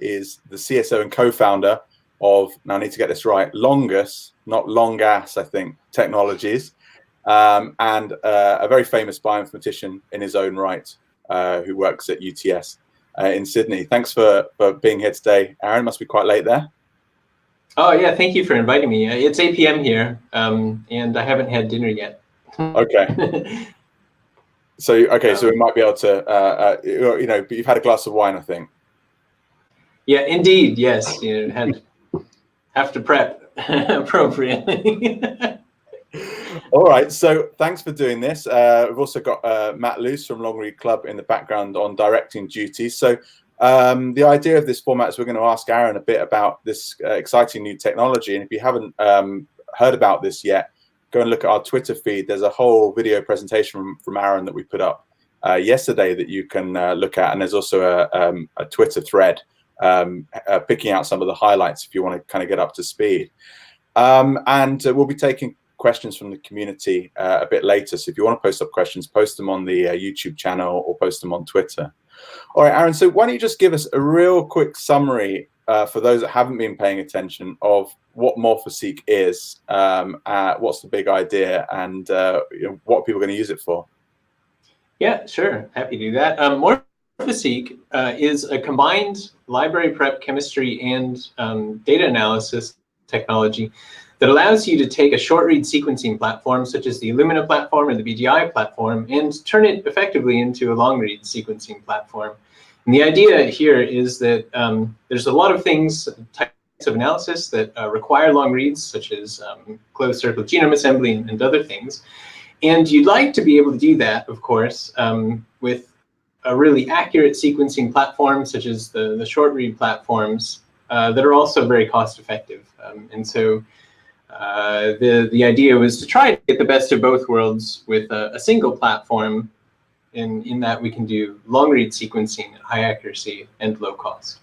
is the CSO and co-founder of, now I need to get this right, Longus, not Longas, I think, Technologies, and a very famous bioinformatician in his own right, who works at UTS in Sydney. Thanks for being here today, Aaron. Must be quite late there. Oh yeah, thank you for inviting me. It's 8 p.m. here, and I haven't had dinner yet. Okay. So we might be able to, but you've had a glass of wine, I think. Yeah, indeed, yes. You have to prep appropriately. All right, so thanks for doing this. We've also got Matt Luce from LongReadClub in the background on directing duties. So the idea of this format is we're going to ask Aaron a bit about this exciting new technology. And if you haven't heard about this yet, go and look at our Twitter feed. There's a whole video presentation from Aaron that we put up yesterday that you can look at. And there's also a Twitter thread picking out some of the highlights if you want to kind of get up to speed. And we'll be taking questions from the community a bit later. So if you want to post up questions, post them on the YouTube channel or post them on Twitter. All right, Aaron, so why don't you just give us a real quick summary for those that haven't been paying attention of what Morphoseek is, what's the big idea, and what people are going to use it for? Yeah, sure. Happy to do that. Morphoseek is a combined library prep, chemistry, and data analysis technology that allows you to take a short-read sequencing platform, such as the Illumina platform or the BGI platform, and turn it effectively into a long-read sequencing platform. And the idea here is that there's a lot of things, types of analysis that require long reads, such as closed-circle genome assembly and other things. And you'd like to be able to do that, of course, with a really accurate sequencing platform, such as the short-read platforms, that are also very cost-effective. And so the idea was to try to get the best of both worlds with a single platform in that we can do long read sequencing at high accuracy and low cost.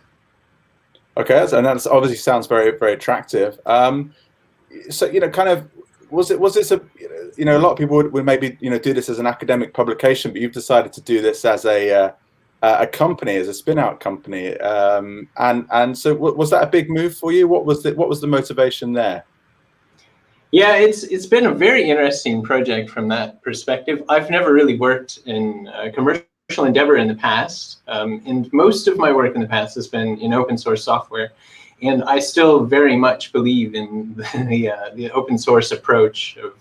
Okay, and that obviously sounds very, very attractive. So, kind of, was this a, a lot of people would maybe, do this as an academic publication, but you've decided to do this as a company, as a spin-out company. And so was that a big move for you? What was the motivation there? Yeah, it's been a very interesting project from that perspective. I've never really worked in a commercial endeavor in the past, and most of my work in the past has been in open source software. And I still very much believe in the open source approach of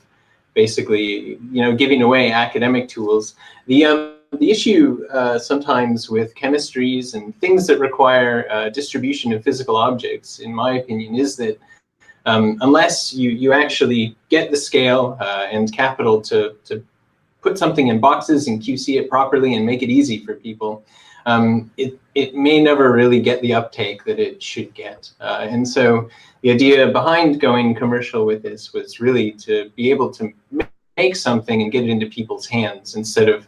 basically, giving away academic tools. The issue sometimes with chemistries and things that require distribution of physical objects, in my opinion, is that unless you actually get the scale and capital to put something in boxes and QC it properly and make it easy for people, it may never really get the uptake that it should get. And so the idea behind going commercial with this was really to be able to make something and get it into people's hands instead of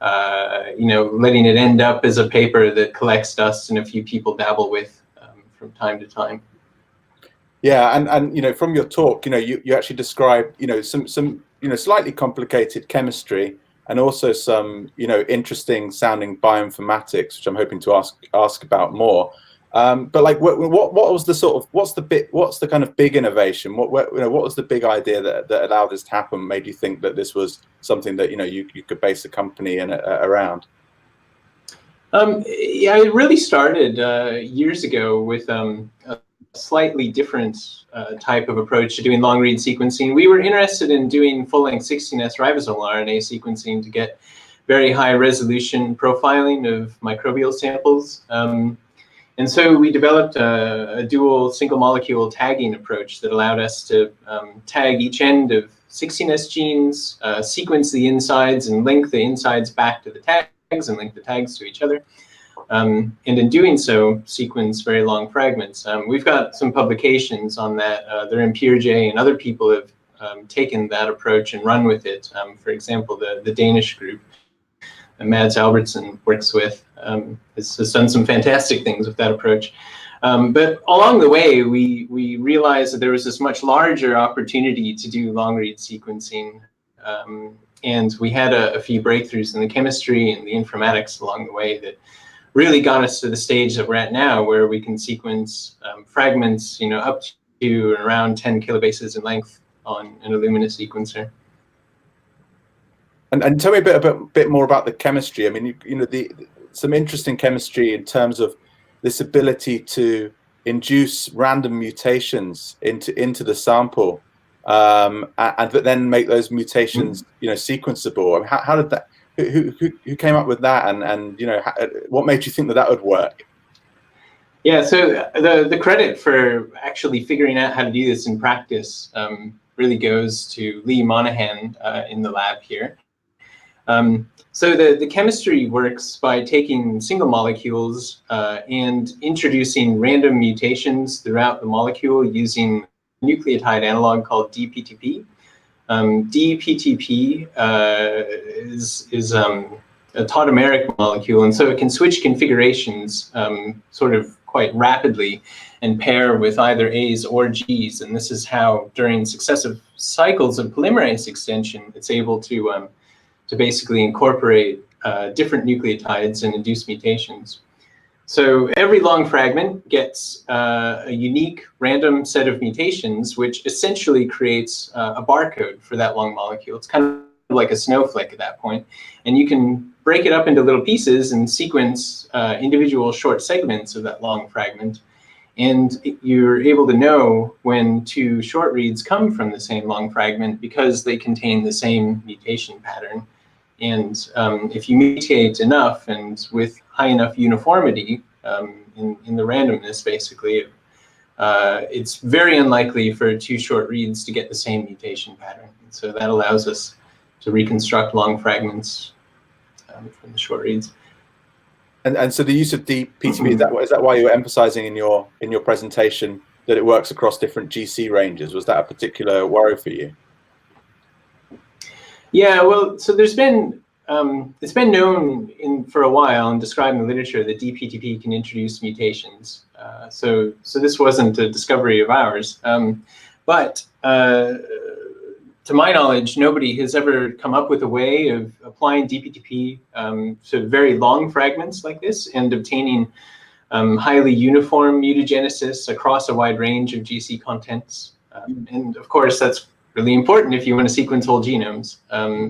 letting it end up as a paper that collects dust and a few people dabble with from time to time. Yeah, and from your talk, you actually described some slightly complicated chemistry and also some interesting sounding bioinformatics, which I'm hoping to ask about more. But like, what was the sort of what's the kind of big innovation? What was the big idea that allowed this to happen? Made you think that this was something that you could base a company around? Yeah, it really started years ago with a slightly different type of approach to doing long-read sequencing. We were interested in doing full-length 16S ribosomal RNA sequencing to get very high-resolution profiling of microbial samples. And so we developed a dual single-molecule tagging approach that allowed us to tag each end of 16S genes, sequence the insides, and link the insides back to the tags, and link the tags to each other. And in doing so, sequence very long fragments. We've got some publications on that. They're in PeerJ, and other people have taken that approach and run with it. For example, the Danish group Mads Albertsen works with has done some fantastic things with that approach. But along the way, we realized that there was this much larger opportunity to do long-read sequencing. And we had a few breakthroughs in the chemistry and the informatics along the way that really got us to the stage that we're at now, where we can sequence fragments, up to around 10 kilobases in length on an Illumina sequencer. And tell me a bit more about the chemistry. I mean, some interesting chemistry in terms of this ability to induce random mutations into the sample, and then make those mutations, sequenceable. I mean, how did that? Who came up with that? And what made you think that would work? Yeah, so the credit for actually figuring out how to do this in practice really goes to Lee Monahan in the lab here. So the chemistry works by taking single molecules and introducing random mutations throughout the molecule using a nucleotide analog called dPTP. dPTP is a tautomeric molecule, and so it can switch configurations sort of quite rapidly and pair with either A's or G's. And this is how, during successive cycles of polymerase extension, it's able to basically incorporate different nucleotides and induce mutations. So every long fragment gets a unique random set of mutations, which essentially creates a barcode for that long molecule. It's kind of like a snowflake at that point. And you can break it up into little pieces and sequence individual short segments of that long fragment. And you're able to know when two short reads come from the same long fragment because they contain the same mutation pattern. And if you mutate enough and with high enough uniformity in the randomness, basically, it's very unlikely for two short reads to get the same mutation pattern. And so that allows us to reconstruct long fragments from the short reads. And so the use of dPTP, is that why you were emphasizing in your presentation that it works across different GC ranges? Was that a particular worry for you? Yeah, well, so there's been it's been known for a while and described in the literature that dPTP can introduce mutations. So this wasn't a discovery of ours, but to my knowledge, nobody has ever come up with a way of applying dPTP to very long fragments like this and obtaining highly uniform mutagenesis across a wide range of GC contents. And of course, that's really important if you want to sequence whole genomes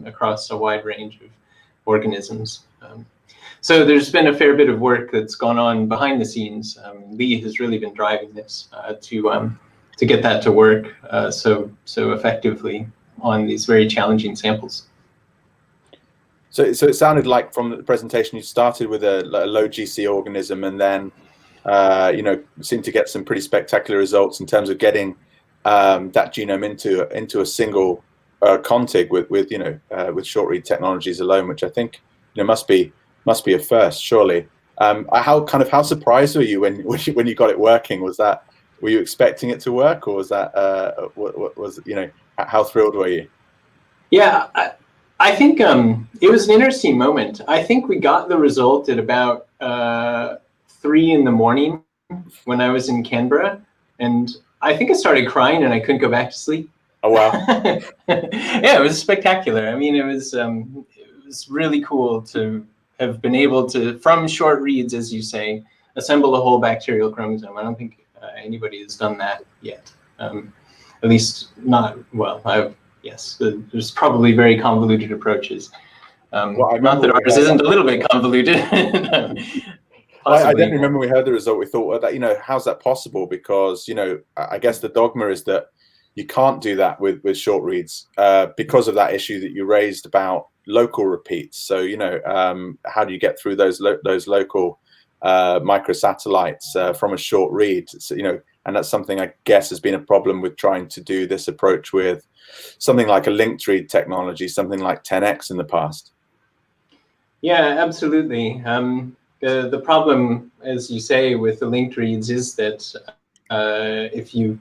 across a wide range of organisms. So there's been a fair bit of work that's gone on behind the scenes. Lee has really been driving this to get that to work so effectively on these very challenging samples. So it sounded like from the presentation you started with a low GC organism, and then seemed to get some pretty spectacular results in terms of getting that genome into a single contig with short read technologies alone, which I think must be a first, surely. How surprised were you when you got it working? Were you expecting it to work, or was that how thrilled were you? Yeah, I think it was an interesting moment. I think we got the result at about 3 in the morning when I was in Canberra, and I think I started crying and I couldn't go back to sleep. Oh wow! Yeah, it was spectacular. I mean, it was really cool to have been able to, from short reads, as you say, assemble a whole bacterial chromosome. I don't think anybody has done that yet. At least not well. Yes, there's probably very convoluted approaches. Not that ours isn't a little bit convoluted. I definitely remember when we heard the result, we thought, that how's that possible? Because I guess the dogma is that you can't do that with short reads because of that issue that you raised about local repeats. So how do you get through those local microsatellites from a short read? So, and that's something I guess has been a problem with trying to do this approach with something like a linked read technology, something like 10x in the past. Yeah, absolutely. The problem, as you say, with the linked reads is that if you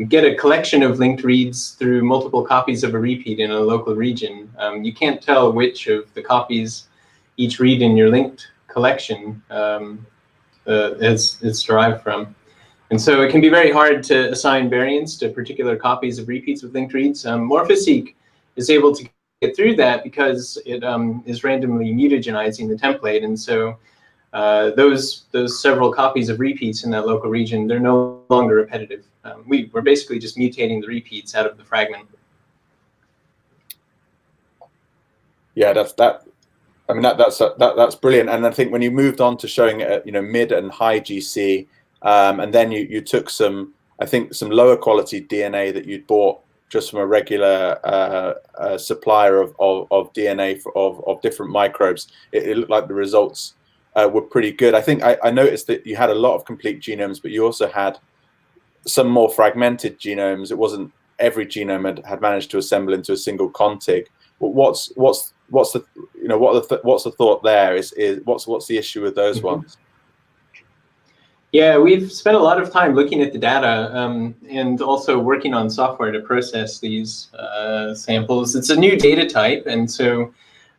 get a collection of linked reads through multiple copies of a repeat in a local region, you can't tell which of the copies each read in your linked collection is derived from. And so it can be very hard to assign variants to particular copies of repeats with linked reads. Morphoseq is able to get through that because it is randomly mutagenizing the template. And so those several copies of repeats in that local region, they're no longer repetitive. We're basically just mutating the repeats out of the fragment. Yeah, I mean, that's brilliant. And I think when you moved on to showing it at, mid and high GC, and then you took some lower quality DNA that you'd bought just from a regular supplier of DNA of different microbes, it looked like the results were pretty good. I think I noticed that you had a lot of complete genomes, but you also had some more fragmented genomes. It wasn't every genome had managed to assemble into a single contig. What's the thought there? What's the issue with those ones? Yeah, we've spent a lot of time looking at the data and also working on software to process these samples. It's a new data type, and so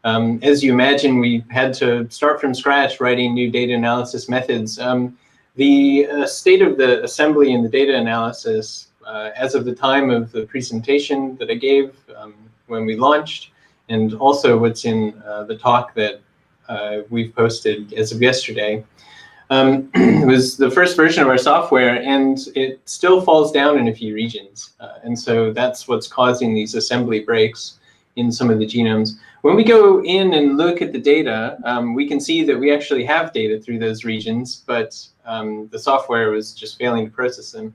as you imagine, we had to start from scratch writing new data analysis methods. The state of the assembly and the data analysis as of the time of the presentation that I gave when we launched, and also what's in the talk that we've posted as of yesterday, was the first version of our software, and it still falls down in a few regions. And so that's what's causing these assembly breaks in some of the genomes. When we go in and look at the data, we can see that we actually have data through those regions, but the software was just failing to process them.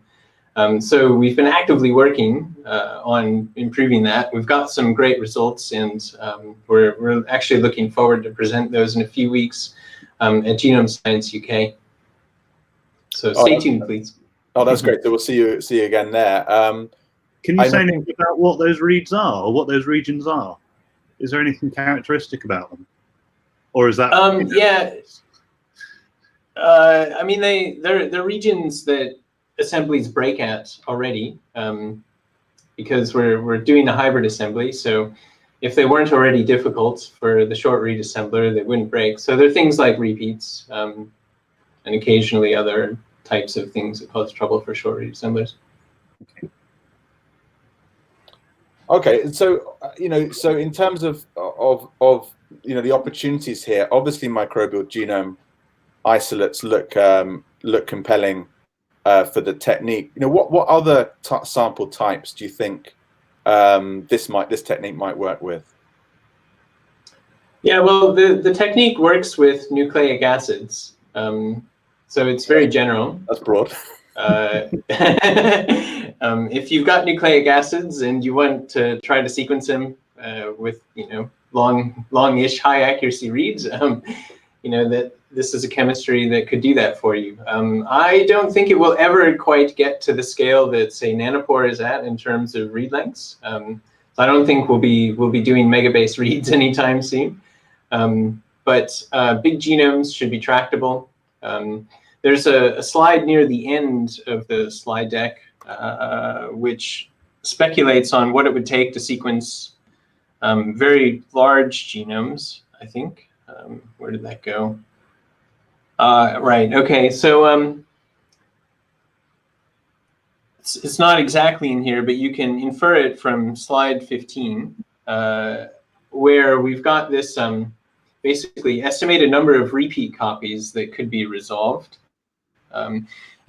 So we've been actively working on improving that. We've got some great results, and we're actually looking forward to present those in a few weeks at Genome Science UK. So stay tuned, please. Oh, that's great. So we'll see you again there. Can you say anything about what those reads are, or what those regions are? Is there anything characteristic about them, or is that? Yeah. I mean, they're regions that assemblies break at already, because we're doing a hybrid assembly. So if they weren't already difficult for the short read assembler, they wouldn't break. So there are things like repeats, and occasionally other types of things that cause trouble for short read assemblers. Okay, so so in terms of the opportunities here, obviously microbial genome isolates look compelling for the technique. What other sample types do you think this technique might work with? Yeah, well, the technique works with nucleic acids, so it's very general. That's broad. If you've got nucleic acids and you want to try to sequence them with long-ish high accuracy reads, that this is a chemistry that could do that for you. I don't think it will ever quite get to the scale that, say, Nanopore is at in terms of read lengths. So I don't think we'll be doing megabase reads anytime soon. But big genomes should be tractable. There's a slide near the end of the slide deck which speculates on what it would take to sequence very large genomes, I think. Where did that go? Right, okay, so it's not exactly in here, but you can infer it from slide 15, where we've got this basically estimated number of repeat copies that could be resolved.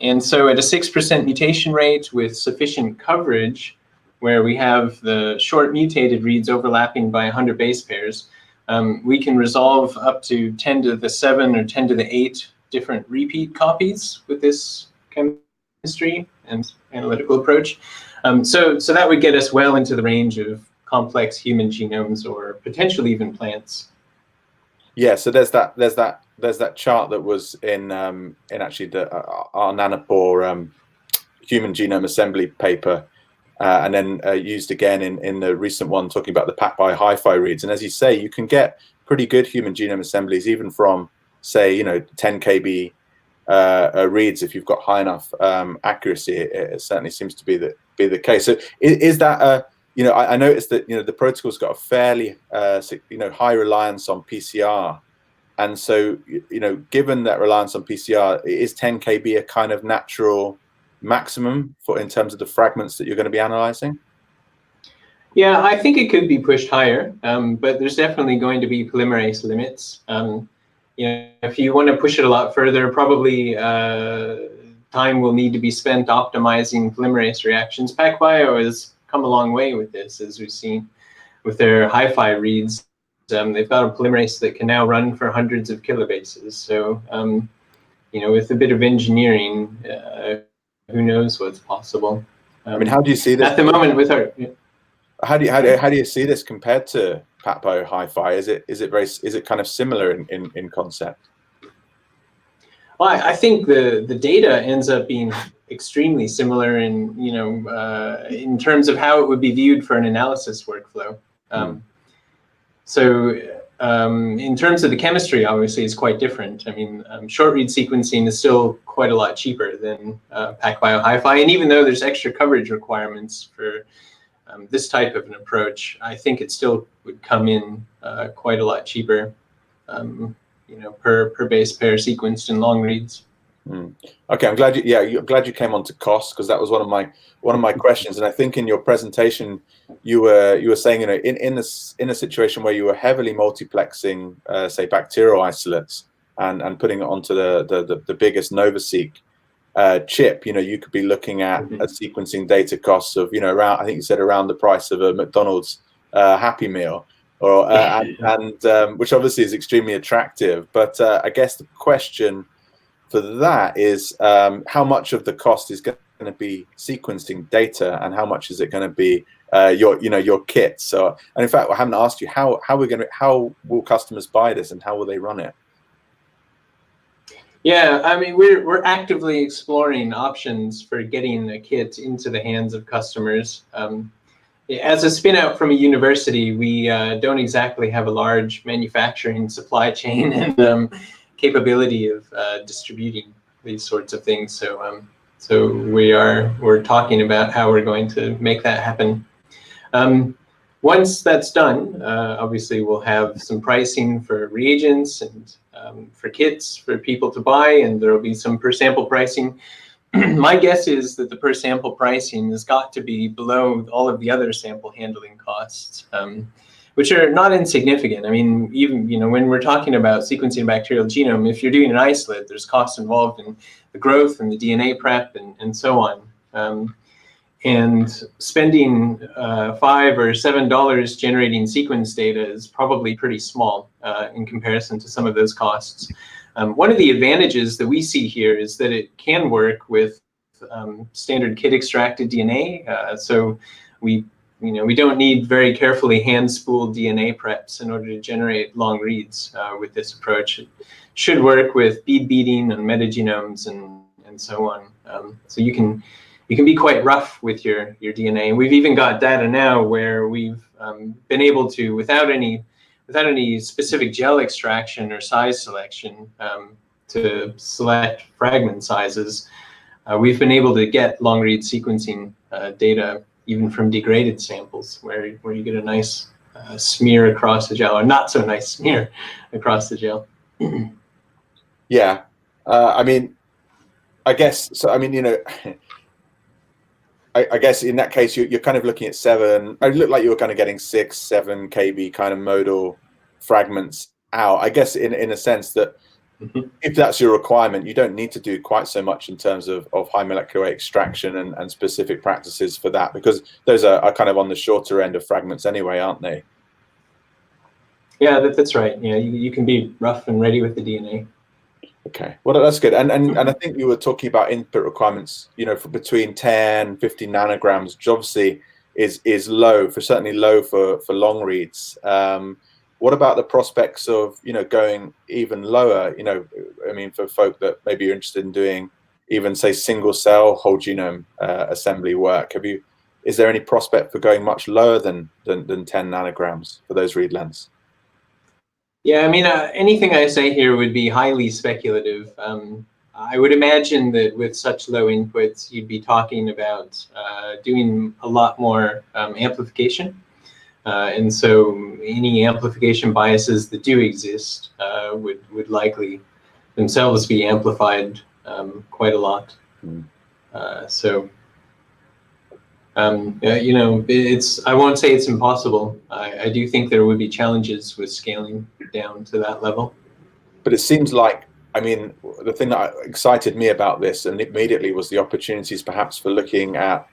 And so at a 6% mutation rate with sufficient coverage, where we have the short mutated reads overlapping by 100 base pairs, we can resolve up to 10 to the 7 or 10 to the 8 different repeat copies with this chemistry and analytical approach. So that would get us well into the range of complex human genomes, or potentially even plants. Yeah, so there's that chart that was in actually our Nanopore human genome assembly paper, and then used again in the recent one talking about the PacBio hi-fi reads. And as you say, you can get pretty good human genome assemblies even from, say, 10 kb reads if you've got high enough accuracy. It certainly seems to be the case. So is that I noticed that the protocol's got a fairly high reliance on PCR, and so given that reliance on PCR, is 10 kb a kind of natural maximum in terms of the fragments that you're going to be analyzing? Yeah, I think it could be pushed higher, but there's definitely going to be polymerase limits. if you want to push it a lot further, probably time will need to be spent optimizing polymerase reactions. PacBio has come a long way with this, as we've seen with their hi-fi reads. They've got a polymerase that can now run for hundreds of kilobases. So, with a bit of engineering, who knows what's possible. I mean, how do you see this at the moment with our? How do you see this compared to PacBio Hi-Fi? Is it kind of similar in concept? Well, I think the data ends up being extremely similar in in terms of how it would be viewed for an analysis workflow. So in terms of the chemistry, obviously, it's quite different. I mean, short read sequencing is still quite a lot cheaper than PacBio Hi-Fi, and even though there's extra coverage requirements for this type of an approach, I think it still would come in quite a lot cheaper. Per base pair sequenced in long reads. Okay, I'm glad I'm glad you came on to cost, because that was one of my questions. And I think in your presentation you were saying, in a situation where you were heavily multiplexing say bacterial isolates and putting it onto the biggest NovaSeq chip, you could be looking at a sequencing data costs of around, I think you said, around the price of a McDonald's Happy Meal. Or which obviously is extremely attractive, but I guess the question for that is how much of the cost is going to be sequencing data, and how much is it going to be your kit? So, and in fact, I haven't asked you how will customers buy this, and how will they run it? Yeah, I mean, we're actively exploring options for getting a kit into the hands of customers. As a spin-out from a university, we don't exactly have a large manufacturing supply chain and capability of distributing these sorts of things. So we're talking about how we're going to make that happen. Once that's done, obviously we'll have some pricing for reagents and for kits for people to buy, and there will be some per sample pricing. My guess is that the per sample pricing has got to be below all of the other sample handling costs, which are not insignificant. I mean, even when we're talking about sequencing a bacterial genome, if you're doing an isolate, there's costs involved in the growth and the DNA prep and so on. And spending $5 or $7 generating sequence data is probably pretty small in comparison to some of those costs. One of the advantages that we see here is that it can work with standard kit extracted DNA. So we don't need very carefully hand spooled DNA preps in order to generate long reads with this approach. It should work with bead beating and metagenomes and so on. So you can be quite rough with your DNA. And we've even got data now where we've been able to, without any specific gel extraction or size selection to select fragment sizes, we've been able to get long read sequencing data even from degraded samples, where you get a nice smear across the gel, or not so nice smear across the gel. Yeah, I mean, I guess so. I mean, I guess in that case, you're kind of looking at 7. It looked like you were kind of getting 6, 7 kb kind of modal fragments out. I guess in a sense that if that's your requirement, you don't need to do quite so much in terms of high molecular weight extraction and specific practices for that, because those are kind of on the shorter end of fragments anyway, aren't they? Yeah, that's right. Yeah, you can be rough and ready with the DNA. Okay, well, that's good. And I think you were talking about input requirements, for between 10, 15 nanograms, which obviously is low, certainly low for long reads. What about the prospects of, going even lower, I mean, for folk that maybe you're interested in doing even, say, single cell whole genome assembly work? Is there any prospect for going much lower than 10 nanograms for those read lengths? Yeah, I mean, anything I say here would be highly speculative. I would imagine that with such low inputs, you'd be talking about doing a lot more amplification. And so any amplification biases that do exist would likely themselves be amplified quite a lot. I won't say it's impossible. I do think there would be challenges with scaling down to that level. But it seems like, I mean, the thing that excited me about this and immediately was the opportunities perhaps for looking at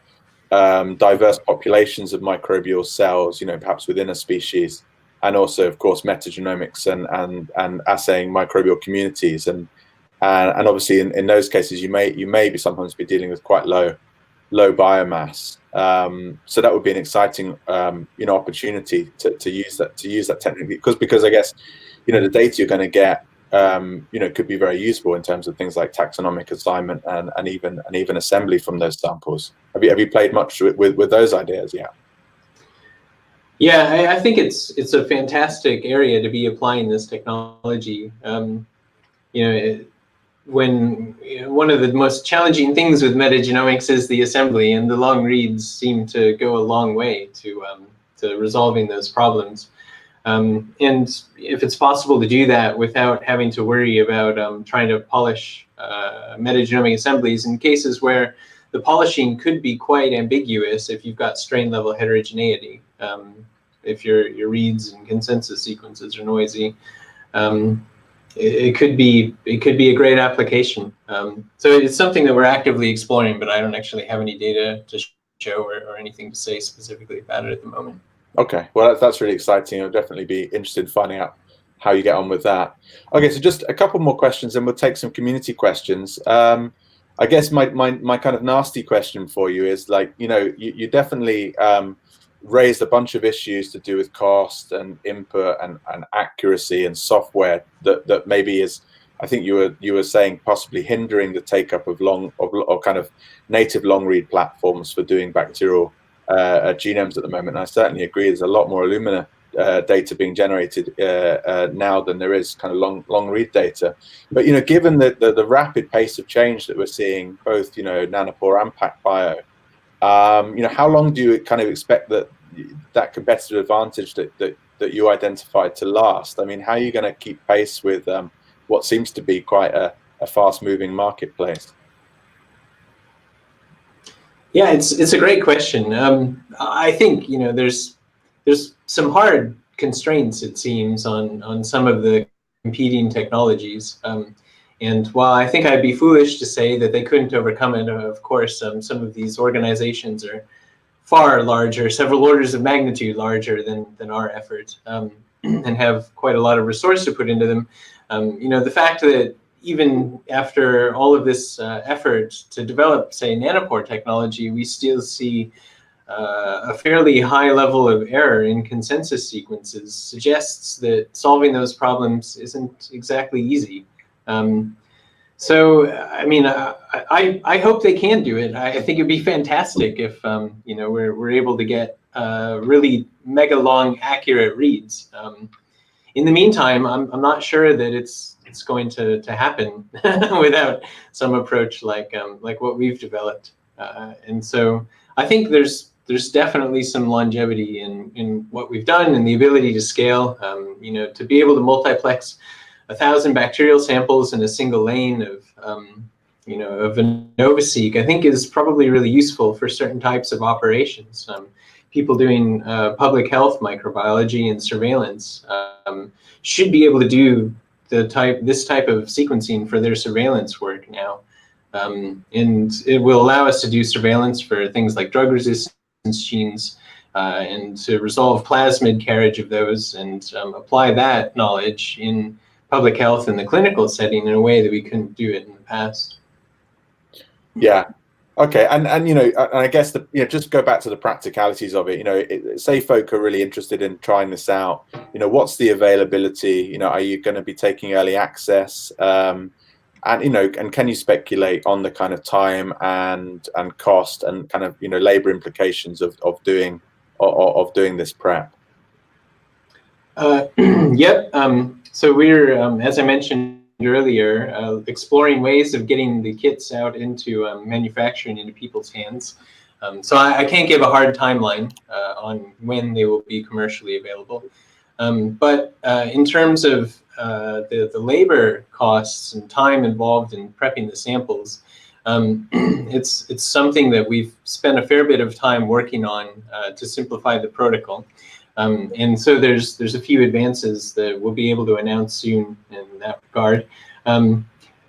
diverse populations of microbial cells, perhaps within a species, and also, of course, metagenomics and assaying microbial communities, and obviously in those cases you may sometimes be dealing with quite low biomass. So that would be an exciting opportunity to use that technically, because I guess the data you're going to get could be very useful in terms of things like taxonomic assignment and even assembly from those samples. Have you played much with those ideas yet? Yeah, I think it's a fantastic area to be applying this technology. When one of the most challenging things with metagenomics is the assembly, and the long reads seem to go a long way to resolving those problems. And if it's possible to do that without having to worry about trying to polish metagenomic assemblies in cases where the polishing could be quite ambiguous if you've got strain level heterogeneity, if your reads and consensus sequences are noisy. It could be a great application. So it's something that we're actively exploring, but I don't actually have any data to show or anything to say specifically about it at the moment. Okay, well that's really exciting. I'll definitely be interested in finding out how you get on with that. Okay, so just a couple more questions, and we'll take some community questions. I guess my kind of nasty question for you is, like, you definitely raised a bunch of issues to do with cost and input and accuracy and software that maybe is, I think you were saying, possibly hindering the take up of kind of native long read platforms for doing bacterial genomes at the moment. And I certainly agree. There's a lot more Illumina data being generated now than there is kind of long read data. But given the rapid pace of change that we're seeing, both nanopore and PacBio, how long do you kind of expect that competitive advantage that you identified to last? I mean, how are you going to keep pace with what seems to be quite a fast-moving marketplace? Yeah, it's a great question. I think there's some hard constraints, it seems, on some of the competing technologies. And while I think I'd be foolish to say that they couldn't overcome it, of course, some of these organizations are far larger, several orders of magnitude larger than our effort, and have quite a lot of resource to put into them. The fact that even after all of this effort to develop, say, nanopore technology, we still see a fairly high level of error in consensus sequences suggests that solving those problems isn't exactly easy. So, I mean, I hope they can do it. I think it'd be fantastic if we're able to get really mega long accurate reads. In the meantime, I'm not sure that it's going to happen without some approach like what we've developed. And so I think there's definitely some longevity in what we've done and the ability to scale. To be able to multiplex 1,000 bacterial samples in a single lane of a NovaSeq, I think is probably really useful for certain types of operations. People doing public health microbiology and surveillance should be able to do this type of sequencing for their surveillance work now. And it will allow us to do surveillance for things like drug resistance genes and to resolve plasmid carriage of those and apply that knowledge in public health in the clinical setting in a way that we couldn't do it in the past. Yeah. Okay. And I guess just go back to the practicalities of it. Say folk are really interested in trying this out. What's the availability? Are you going to be taking early access? And can you speculate on the kind of time and cost and kind of labor implications of doing this prep? Yep. So we're, as I mentioned earlier, exploring ways of getting the kits out into manufacturing into people's hands. So I can't give a hard timeline on when they will be commercially available. But in terms of the labor costs and time involved in prepping the samples, it's something that we've spent a fair bit of time working on to simplify the protocol. And so there's a few advances that we'll be able to announce soon in that regard.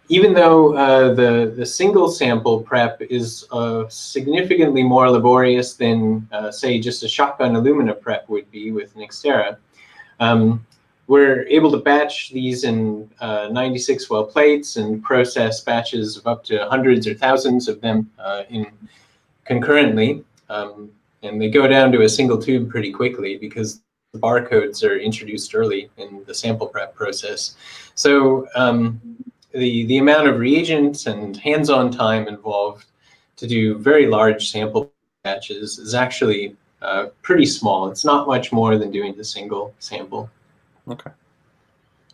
Even though the single sample prep is significantly more laborious than, say, just a shotgun Illumina prep would be with Nextera, we're able to batch these in 96 well plates and process batches of up to hundreds or thousands of them concurrently. And they go down to a single tube pretty quickly because the barcodes are introduced early in the sample prep process. So the amount of reagents and hands-on time involved to do very large sample batches is actually pretty small. It's not much more than doing the single sample. Okay.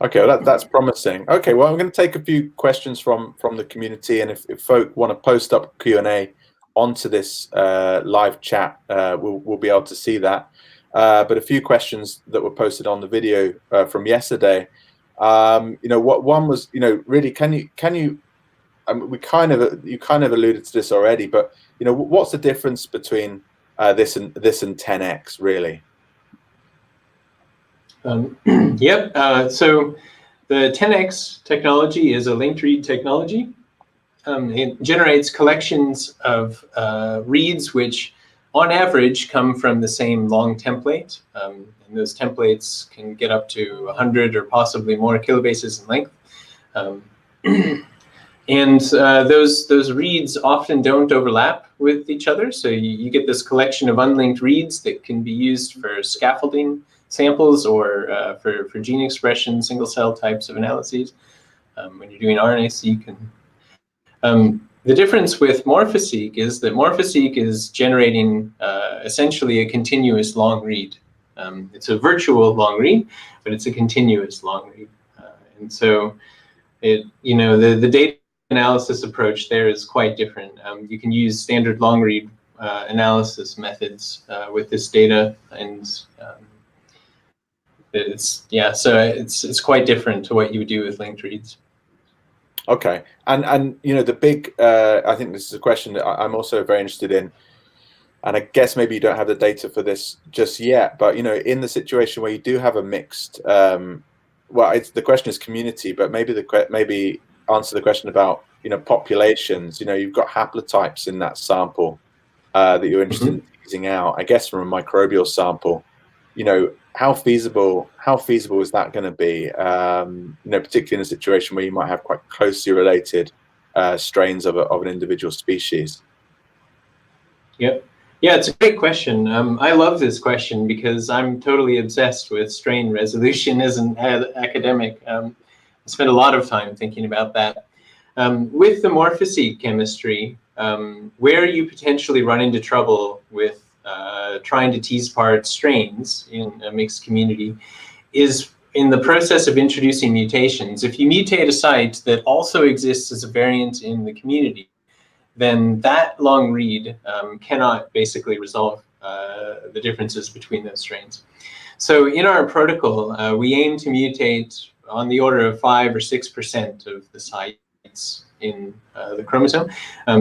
Okay, well that's promising. Okay, well I'm going to take a few questions from the community, and if folk want to post up Q&A onto this live chat, we'll be able to see that. But a few questions that were posted on the video from yesterday. What one was, really, can you? You kind of alluded to this already, but what's the difference between this and 10x really? Yep. So the 10x technology is a linked read technology. It generates collections of reads which, on average, come from the same long template. And those templates can get up to 100 or possibly more kilobases in length. And those reads often don't overlap with each other. So you get this collection of unlinked reads that can be used for scaffolding samples or for gene expression, single cell types of analyses. When you're doing RNA-seq. The difference with MorphoSeq is that MorphoSeq is generating essentially a continuous long read. It's a virtual long read, but it's a continuous long read. And so the data analysis approach there is quite different. You can use standard long read analysis methods with this data, and it's quite different to what you would do with linked reads. Okay, and the big, I think this is a question that I'm also very interested in, and I guess maybe you don't have the data for this just yet, but in the situation where you do have a mixed, the question is community, but maybe answer the question about populations. You've got haplotypes in that sample that you're interested in teasing out. I guess from a microbial sample, how feasible is that going to be? Particularly in a situation where you might have quite closely related strains of an individual species. Yep. Yeah, it's a great question. I love this question because I'm totally obsessed with strain resolution as an academic. I spent a lot of time thinking about that. With the MorphoSeq chemistry, where you potentially run into trouble with trying to tease apart strains in a mixed community is in the process of introducing mutations. If you mutate a site that also exists as a variant in the community, then that long read cannot basically resolve the differences between those strains. So in our protocol, we aim to mutate on the order of 5 or 6% of the sites in the chromosome.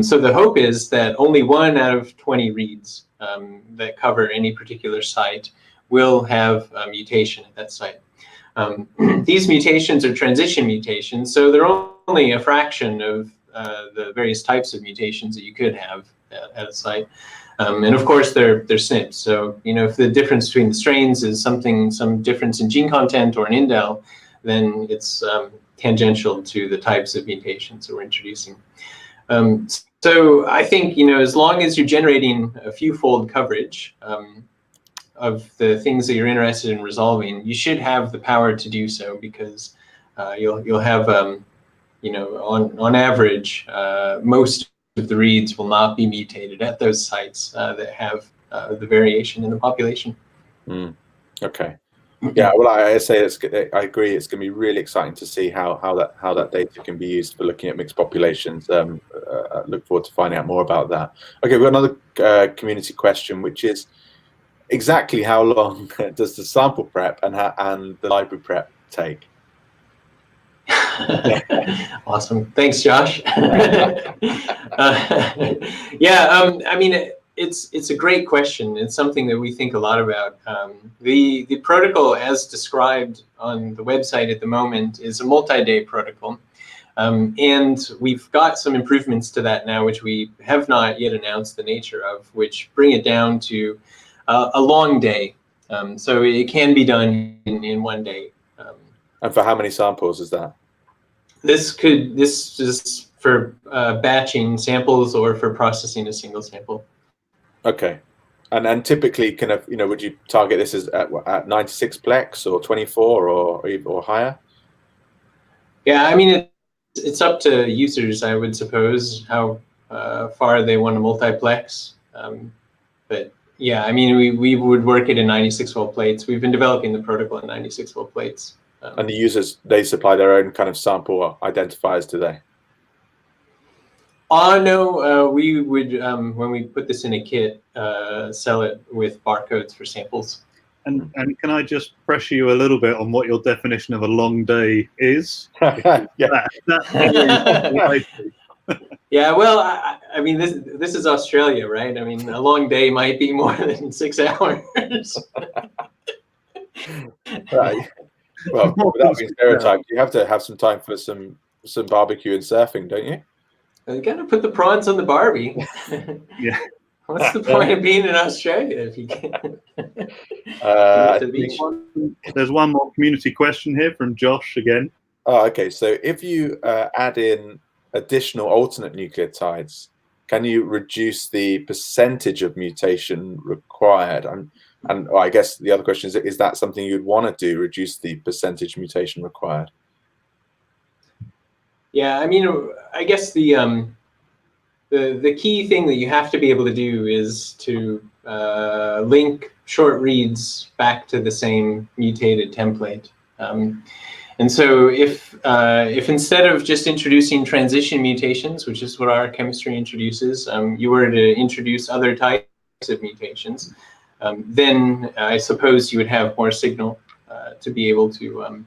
So the hope is that only 1 out of 20 reads that cover any particular site will have a mutation at that site. These mutations are transition mutations, so they're only a fraction of the various types of mutations that you could have at a site. And of course, they're SNPs. So if the difference between the strains is some difference in gene content or an indel, then it's tangential to the types of mutations that we're introducing. So I think as long as you're generating a few-fold coverage of the things that you're interested in resolving, you should have the power to do so, because you'll have on average most of the reads will not be mutated at those sites that have the variation in the population. Okay. Yeah, well, I I agree. It's going to be really exciting to see how that data can be used for looking at mixed populations. I look forward to finding out more about that. Okay, we've got another community question, which is exactly how long does the sample prep and the library prep take? Awesome. Thanks, Josh. I mean, it's a great question. It's something that we think a lot about. The protocol, as described on the website at the moment, is a multi-day protocol. And we've got some improvements to that now, which we have not yet announced the nature of, which bring it down to a long day. So it can be done in one day. And for how many samples is that? This is for batching samples or for processing a single sample. Okay. And typically, kind of, would you target this as at 96 plex or 24 or higher? Yeah, I mean, it's up to users, I would suppose, how far they want to multiplex. But yeah, I mean, we would work it in 96 volt plates. We've been developing the protocol in 96 volt plates. And the users, they supply their own kind of sample identifiers, do they? No, we would, when we put this in a kit, sell it with barcodes for samples. And can I just pressure you a little bit on what your definition of a long day is? Yeah. Yeah, well, I mean, this is Australia, right? I mean, a long day might be more than 6 hours. Right. Well, without being stereotyped, you have to have some time for some barbecue and surfing, don't you? You gotta put the prawns on the Barbie. Yeah. What's the point of being in Australia if you can't? There's one more community question here from Josh again. Oh, okay. So if you add in additional alternate nucleotides, can you reduce the percentage of mutation required? And I guess the other question is that something you'd want to do, reduce the percentage mutation required? Yeah, I mean, I guess the key thing that you have to be able to do is to link short reads back to the same mutated template. And so if instead of just introducing transition mutations, which is what our chemistry introduces, you were to introduce other types of mutations, then I suppose you would have more signal to be able to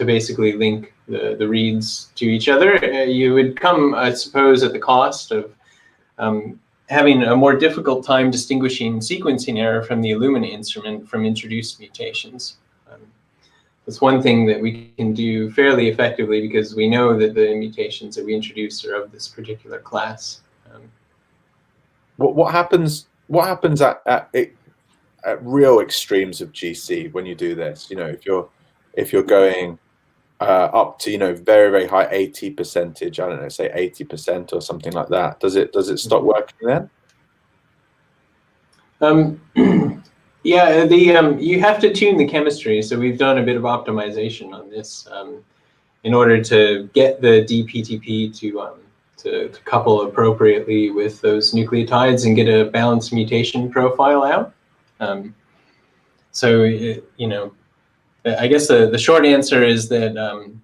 basically link the reads to each other. You would come, I suppose, at the cost of having a more difficult time distinguishing sequencing error from the Illumina instrument from introduced mutations. That's one thing that we can do fairly effectively because we know that the mutations that we introduce are of this particular class. What happens at real extremes of GC when you do this? If you're going up to very, very high 80%, I don't know, say 80% or something like that, does it stop working then? Yeah, you have to tune the chemistry. So we've done a bit of optimization on this in order to get the DPTP to couple appropriately with those nucleotides and get a balanced mutation profile out. So I guess the short answer is that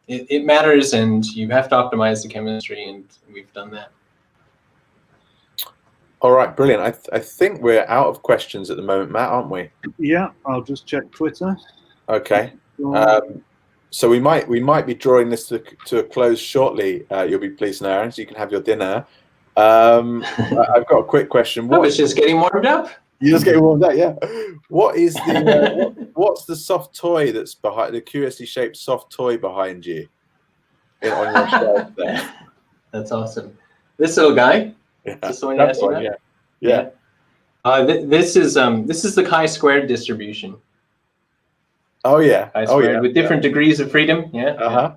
it matters, and you have to optimize the chemistry, and we've done that. All right, brilliant. I think we're out of questions at the moment, Matt, aren't we? Yeah, I'll just check Twitter. Okay. So we might be drawing this to a close shortly. You'll be pleased to know, Aaron, so you can have your dinner. I've got a quick question. I was just getting warmed up. You're just getting warmed up, yeah. What is what's the soft toy that's behind, the curiously shaped soft toy behind you on your shelf there? That's awesome. This little guy. Yeah, is this the one you asked about? Yeah. This is the chi-squared distribution. Oh yeah. Chi-squared with different degrees of freedom. Yeah. Uh-huh.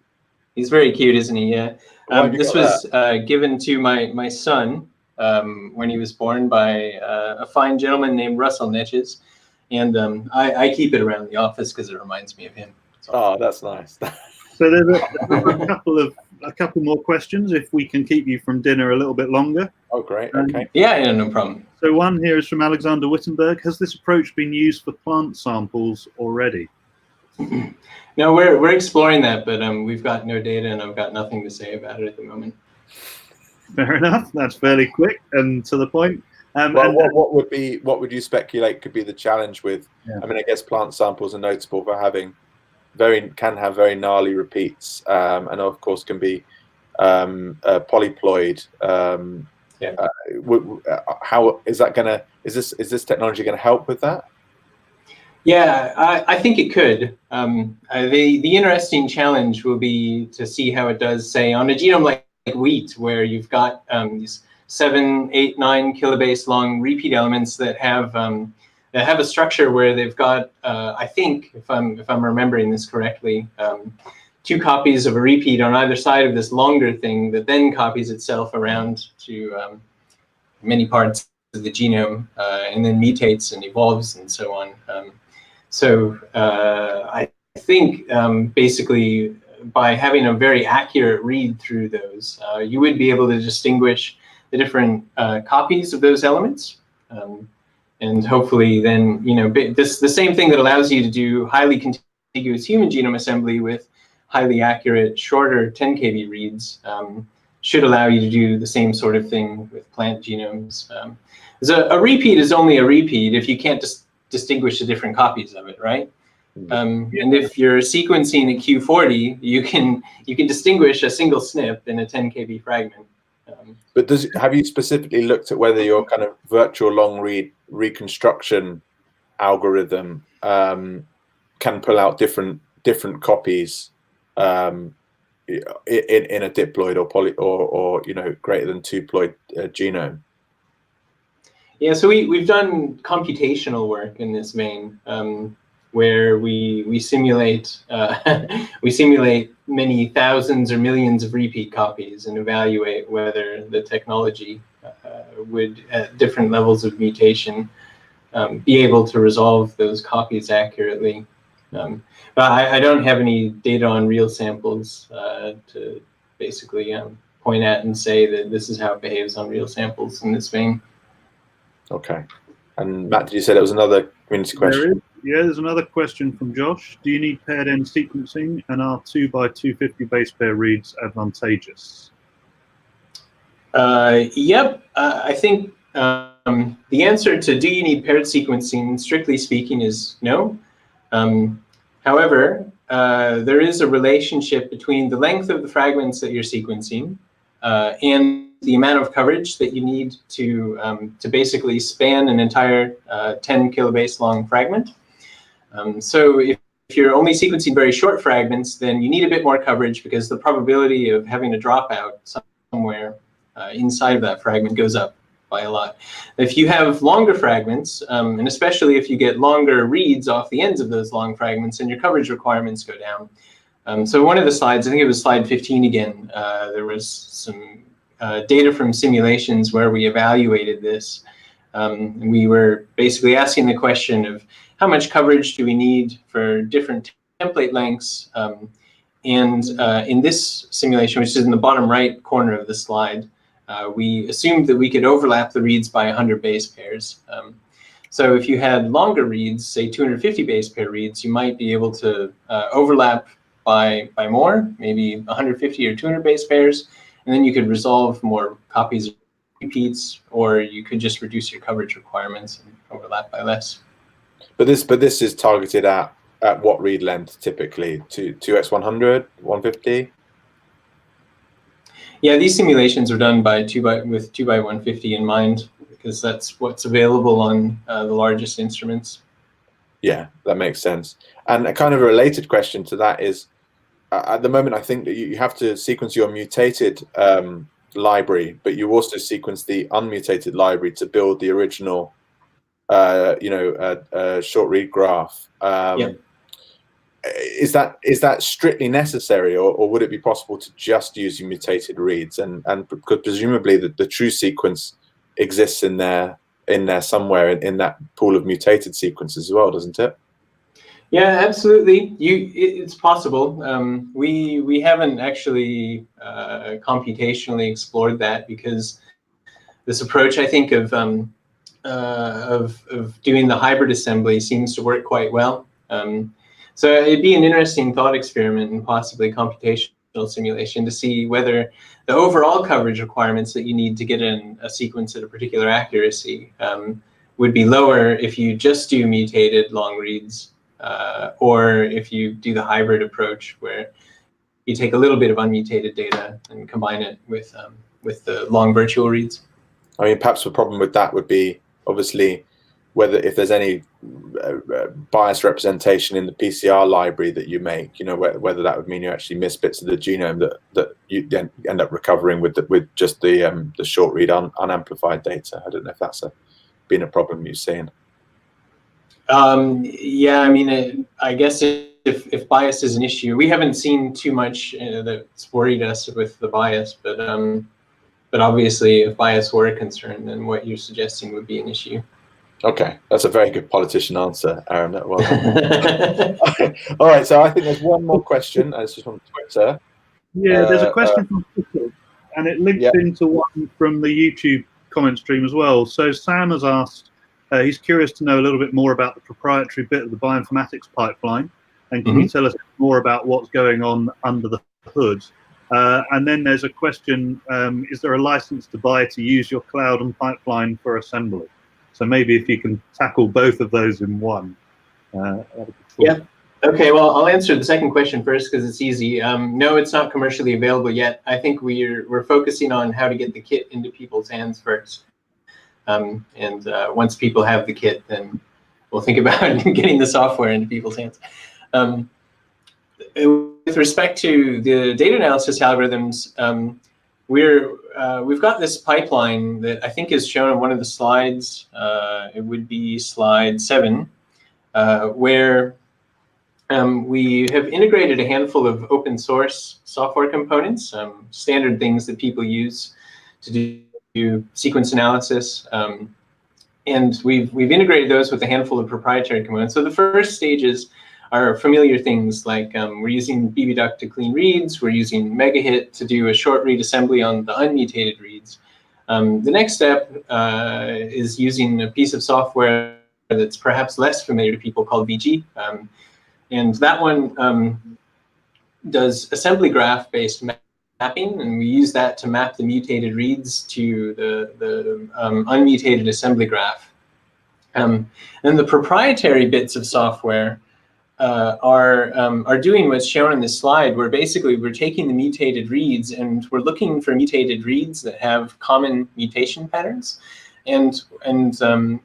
He's very cute, isn't he? Yeah. This was given to my son when he was born by a fine gentleman named Russell Netches, and I keep it around the office because it reminds me of him. So. Oh, that's nice. So there's a couple more questions if we can keep you from dinner a little bit longer. Oh, great. Okay. Yeah, no problem. So one here is from Alexander Wittenberg. Has this approach been used for plant samples already? No, we're exploring that, but we've got no data, and I've got nothing to say about it at the moment. Fair enough. That's fairly quick and to the point. Well, what would you speculate could be the challenge with? Yeah. I mean, I guess plant samples are notable for having can have very gnarly repeats, and of course can be polyploid Yeah. How is that gonna? Is this technology going to help with that? Yeah, I think it could. The interesting challenge will be to see how it does, say, on a genome like wheat, where you've got these 7, 8, 9 kilobase long repeat elements that have a structure where they've got, I think, if I'm remembering this correctly, 2 copies of a repeat on either side of this longer thing that then copies itself around to many parts of the genome and then mutates and evolves and so on. So I think basically by having a very accurate read through those, you would be able to distinguish the different copies of those elements. And hopefully then, the same thing that allows you to do highly contiguous human genome assembly with highly accurate, shorter 10 kb reads should allow you to do the same sort of thing with plant genomes. A repeat is only a repeat if you can't distinguish the different copies of it, right? And if you're sequencing a Q40, you can distinguish a single SNP in a 10 kb fragment. But have you specifically looked at whether your kind of virtual long read reconstruction algorithm can pull out different copies in a diploid or greater than 2 ploid genome? Yeah, so we've done computational work in this vein, where we simulate we simulate many thousands or millions of repeat copies and evaluate whether the technology would, at different levels of mutation, be able to resolve those copies accurately. But I don't have any data on real samples to basically point at and say that this is how it behaves on real samples in this vein. Okay. And Matt, did you say there was another community question? Yeah, there's another question from Josh. Do you need paired end sequencing, and are 2x250 base pair reads advantageous? Yep. I think the answer to do you need paired sequencing, strictly speaking, is no. However, there is a relationship between the length of the fragments that you're sequencing and the amount of coverage that you need to basically span an entire 10 kilobase long fragment. So if you're only sequencing very short fragments, then you need a bit more coverage because the probability of having a dropout somewhere inside of that fragment goes up by a lot. If you have longer fragments, and especially if you get longer reads off the ends of those long fragments, then your coverage requirements go down. So one of the slides, I think it was slide 15 again, there was some data from simulations where we evaluated this. And we were basically asking the question of how much coverage do we need for different template lengths. And in this simulation, which is in the bottom right corner of the slide, we assumed that we could overlap the reads by 100 base pairs. So if you had longer reads, say 250 base pair reads, you might be able to overlap by more, maybe 150 or 200 base pairs, and then you could resolve more copies of repeats, or you could just reduce your coverage requirements and overlap by less. But this is targeted at what read length typically? 2x100, 150? Yeah, these simulations are done by with 2x150 in mind, because that's what's available on the largest instruments. Yeah, that makes sense. And a kind of a related question to that is, at the moment, I think that you have to sequence your mutated library, but you also sequence the unmutated library to build the original, short read graph. Yep. Is that strictly necessary, or would it be possible to just use your mutated reads? And because presumably the true sequence exists in there somewhere in that pool of mutated sequences as well, doesn't it? Yeah, absolutely. It's possible. We haven't actually computationally explored that, because this approach, I think, of doing the hybrid assembly seems to work quite well. So it'd be an interesting thought experiment and possibly computational simulation to see whether the overall coverage requirements that you need to get in a sequence at a particular accuracy would be lower if you just do mutated long reads, or if you do the hybrid approach where you take a little bit of unmutated data and combine it with the long virtual reads. I mean, perhaps the problem with that would be obviously whether if there's any bias representation in the PCR library that you make, you know, whether that would mean you actually miss bits of the genome that you then end up recovering with just the short read unamplified data. I don't know if that's been a problem you've seen. Yeah, I mean, I guess if bias is an issue, we haven't seen too much that's worried us with the bias, but obviously if bias were a concern, then what you're suggesting would be an issue. Okay, that's a very good politician answer, Aaron. Well done. All right, so I think there's one more question. It's just on Twitter. Yeah, there's a question from Twitter, and it links into one from the YouTube comment stream as well. So Sam has asked, he's curious to know a little bit more about the proprietary bit of the bioinformatics pipeline, and can you tell us more about what's going on under the hood? And then there's a question, is there a license to buy to use your cloud and pipeline for assembly? So maybe if you can tackle both of those in one. That'd be cool. Yeah. Okay, well, I'll answer the second question first because it's easy. No, it's not commercially available yet. I think we're focusing on how to get the kit into people's hands first. And once people have the kit, then we'll think about getting the software into people's hands. With respect to the data analysis algorithms, we've got this pipeline that I think is shown on one of the slides. It would be slide 7, where we have integrated a handful of open source software components, standard things that people use to do sequence analysis. And we've integrated those with a handful of proprietary components. So the first stages are familiar things like we're using bbduct to clean reads, we're using megahit to do a short read assembly on the unmutated reads. The next step is using a piece of software that's perhaps less familiar to people called VG. And that one does assembly graph-based mapping, and we use that to map the mutated reads to the unmutated assembly graph. And the proprietary bits of software are doing what's shown in this slide, where basically we're taking the mutated reads and we're looking for mutated reads that have common mutation patterns, and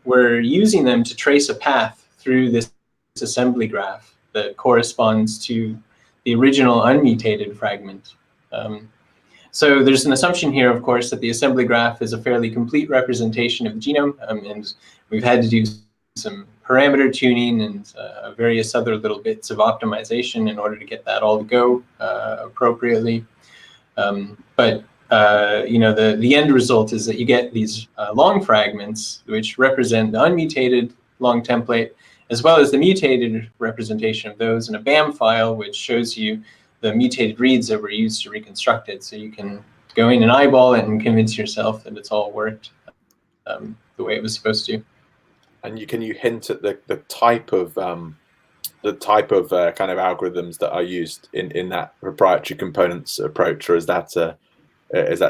we're using them to trace a path through this assembly graph that corresponds to the original unmutated fragment. So there's an assumption here, of course, that the assembly graph is a fairly complete representation of the genome, and we've had to do some parameter tuning and various other little bits of optimization in order to get that all to go appropriately. But you know, the end result is that you get these long fragments which represent the unmutated long template, as well as the mutated representation of those in a BAM file, which shows you the mutated reads that were used to reconstruct it. So you can go in and eyeball it and convince yourself that it's all worked the way it was supposed to. And can you hint at the type of kind of algorithms that are used in that proprietary components approach, or is that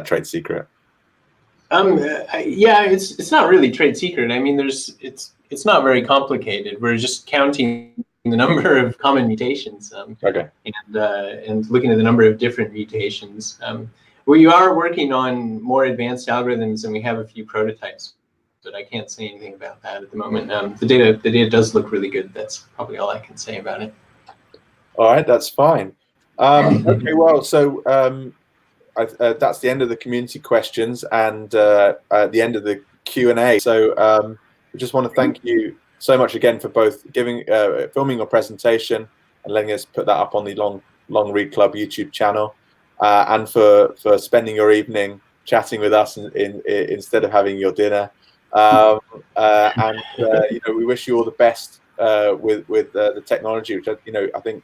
trade secret? Yeah, it's not really trade secret. I mean, it's not very complicated. We're just counting the number of common mutations, okay, and looking at the number of different mutations. We are working on more advanced algorithms, and we have a few prototypes, but I can't say anything about that at the moment. The data does look really good. That's probably all I can say about it. All right, that's fine. Okay, well, so that's the end of the community questions and the end of the Q&A. So we just want to thank you so much again for both filming your presentation and letting us put that up on the LongReadClub YouTube channel, and for spending your evening chatting with us instead of having your dinner. And you know, we wish you all the best with the technology, which I think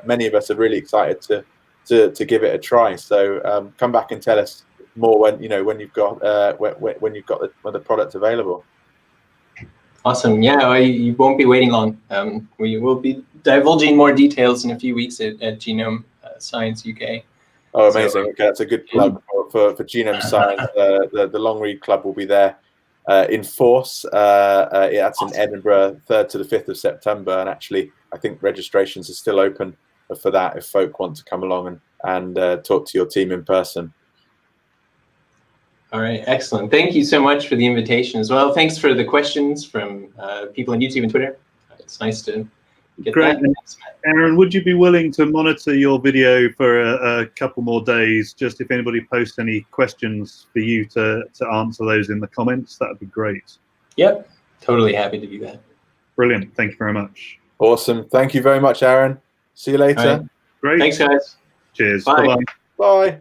many of us are really excited to give it a try. So come back and tell us more when you've got the product available. Awesome. Yeah, you won't be waiting long. We will be divulging more details in a few weeks at Genome Science UK. Oh, amazing. So, okay, that's a good plug for Genome Science. The LongReadClub will be there in force. That's in Edinburgh, 3rd to the 5th of September. And actually, I think registrations are still open for that if folk want to come along and talk to your team in person. All right, excellent. Thank you so much for the invitation as well. Thanks for the questions from people on YouTube and Twitter. It's nice to get Great. that. Aaron, would you be willing to monitor your video for a couple more days, just if anybody posts any questions for you to answer those in the comments? That would be great. Yep, totally happy to do that. Brilliant. Thank you very much. Awesome. Thank you very much, Aaron. See you later. Right. Great. Thanks, guys. Cheers. Bye. Bye-bye. Bye.